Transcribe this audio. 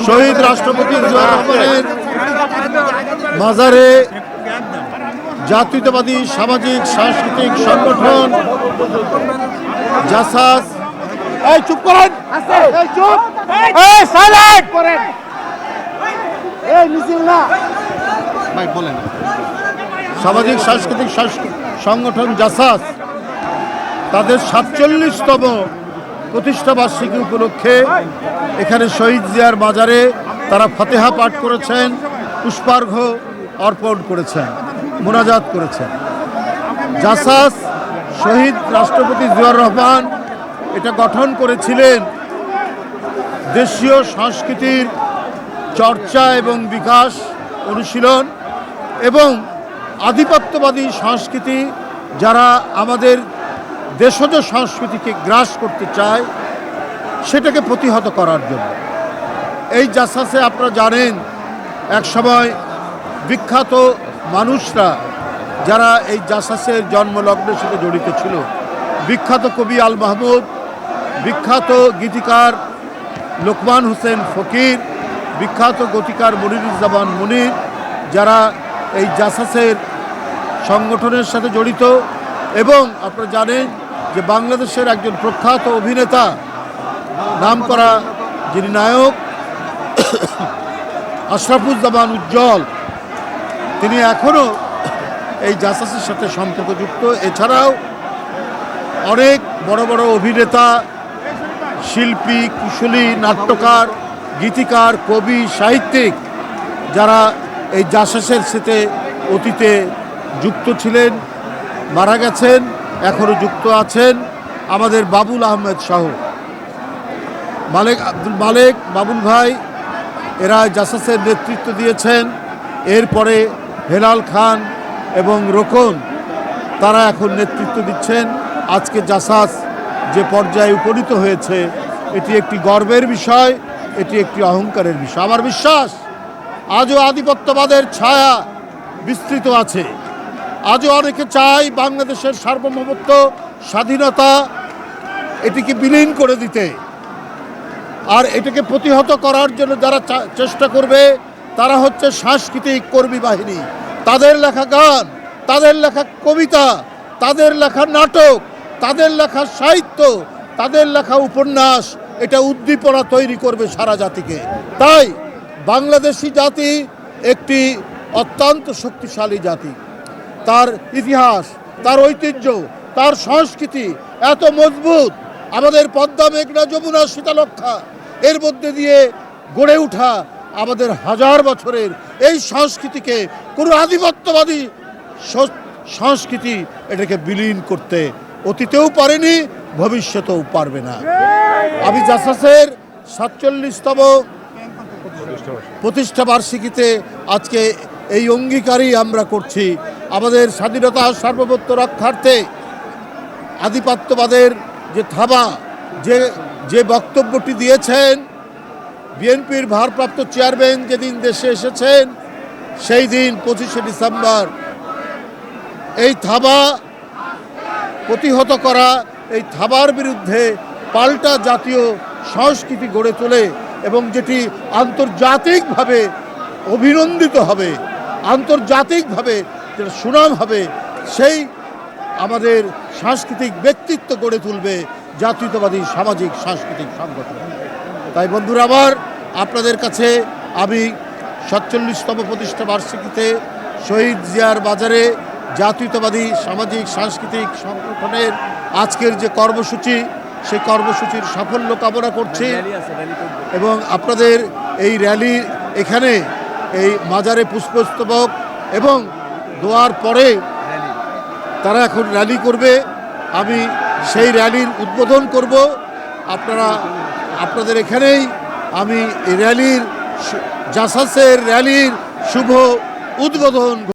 শহীদ রাষ্ট্রপতি জিয়াউর রহমানের মাজারে জাতীয়তাবাদী সামাজিক সাংস্কৃতিক সংগঠন জাসাস চুপ করেন চুপ সাইলেন্ট করেন বলেন সামাজিক সাংস্কৃতিক সংগঠন জাসাস তাদের ৪৭তম প্রতিষ্ঠাবার্ষিকী উপলক্ষে এখানে শহীদ জিয়ার মাজারে তারা ফাতেহা পাঠ করেছেন, পুষ্পার্ঘ অর্পণ করেছেন, মোনাজাত করেছেন। জাসাস শহীদ রাষ্ট্রপতি জিয়াউর রহমান এটা গঠন করেছিলেন দেশীয় সংস্কৃতির চর্চা এবং বিকাশ অনুশীলন এবং আধিপত্যবাদী সংস্কৃতি যারা আমাদের দেশজ সংস্কৃতিকে গ্রাস করতে চায় সেটাকে প্রতিহত করার জন্য। এই জাসাসে আপনারা জানেন একসময় বিখ্যাত মানুষরা যারা এই জাসাসের জন্মলগ্নের সাথে জড়িত ছিল, বিখ্যাত কবি আল মাহমুদ, বিখ্যাত গীতিকার লোকমান হোসেন ফকির, বিখ্যাত গীতিকার মনিরুজ্জামান মনির, যারা এই জাসাসের সংগঠনের সাথে জড়িত। এবং আপনারা জানেন যে বাংলাদেশের একজন প্রখ্যাত অভিনেতা নামকরা যিনি নায়ক আশরাফুজ্জামান উজ্জ্বল, তিনি এখনও এই জাসাসের সাথে সম্পর্কযুক্ত। এছাড়াও অনেক বড় বড় অভিনেতা, শিল্পী, কুশলী, নাট্যকার, গীতিকার, কবি, সাহিত্যিক যারা এই জাসাসের সাথে অতীতে যুক্ত ছিলেন, মারা গেছেন, এখনও যুক্ত আছেন। আমাদের বাবুল আহমেদ শাহ, আব্দুল মালেক, বাবুল ভাই, এরা জাসাসের নেতৃত্ব দিয়েছেন। এরপরে হেলাল খান এবং রোকন, তারা এখন নেতৃত্ব দিচ্ছেন। আজকে জাসাস যে পর্যায়ে উপনীত হয়েছে এটি একটি গর্বের বিষয়, এটি একটি অহংকারের বিষয়। আমার বিশ্বাস আজও আধিপত্যবাদের ছায়া বিস্তৃত আছে। আজও অনেকে চায় বাংলাদেশের সার্বভৌমত্ব, স্বাধীনতা এটিকে বিলীন করে দিতে। আর এটাকে প্রতিহত করার জন্য যারা চেষ্টা করবে তারা হচ্ছে সাংস্কৃতিক কর্মী বাহিনী। তাদের লেখা গান, তাদের লেখা কবিতা, তাদের লেখা নাটক, তাদের লেখা সাহিত্য, তাদের লেখা উপন্যাস এটা উদ্দীপনা তৈরি করবে সারা জাতিকে। তাই বাংলাদেশি জাতি একটি অত্যন্ত শক্তিশালী জাতি। তার ইতিহাস, তার ঐতিহ্য, তার সংস্কৃতি এত মজবুত। আমাদের পদ্মা, মেঘনা, যমুনা, শীতলক্ষা এর মধ্যে দিয়ে গড়ে ওঠা আমাদের হাজার বছরের এই সংস্কৃতিকে কোনো আধিপত্যবাদী সংস্কৃতি এটাকে বিলীন করতে অতীতেও পারেনি, ভবিষ্যতেও পারবে না। আমি জাসাসের ৪৭তম প্রতিষ্ঠাবার্ষিকীতে আজকে এই অঙ্গীকারই আমরা করছি। আমাদের স্বাধীনতা সার্বভৌমত্ব রক্ষার্থে আধিপত্যবাদের যে থাবা, যে বক্তব্যটি দিয়েছেন বিএনপির ভারপ্রাপ্ত চেয়ারম্যান যেদিন দেশে এসেছেন সেই দিন ২৫শে ডিসেম্বর, এই থাবা প্রতিহত করা, এই থাবার বিরুদ্ধে পাল্টা জাতীয় সংস্কৃতি গড়ে তোলে এবং যেটি আন্তর্জাতিকভাবে অভিনন্দিত হবে, আন্তর্জাতিকভাবে যেটা সুনাম হবে, সেই আমাদের সাংস্কৃতিক ব্যক্তিত্ব গড়ে তুলবে জাতীয়তাবাদী সামাজিক সাংস্কৃতিক সংগঠন। তাই বন্ধুরা আমার, আপনাদের কাছে আমি ৪৭তম প্রতিষ্ঠাবার্ষিকীতে শহীদ জিয়ার বাজারে জাতীয়তাবাদী সামাজিক সাংস্কৃতিক সংগঠনের আজকের যে কর্মসূচি, সেই কর্মসূচির সাফল্য কামনা করছি। এবং আপনাদের এই র্যালি এখানে এই মাজারে পুষ্পস্তবক এবং দোয়ার পরে তারা এখন র্যালি করবে। আমি সেই র্যালির উদ্বোধন করব। আপনাদের এখানেই আমি এই র্যালির জাসাসের র্যালির শুভ উদ্বোধন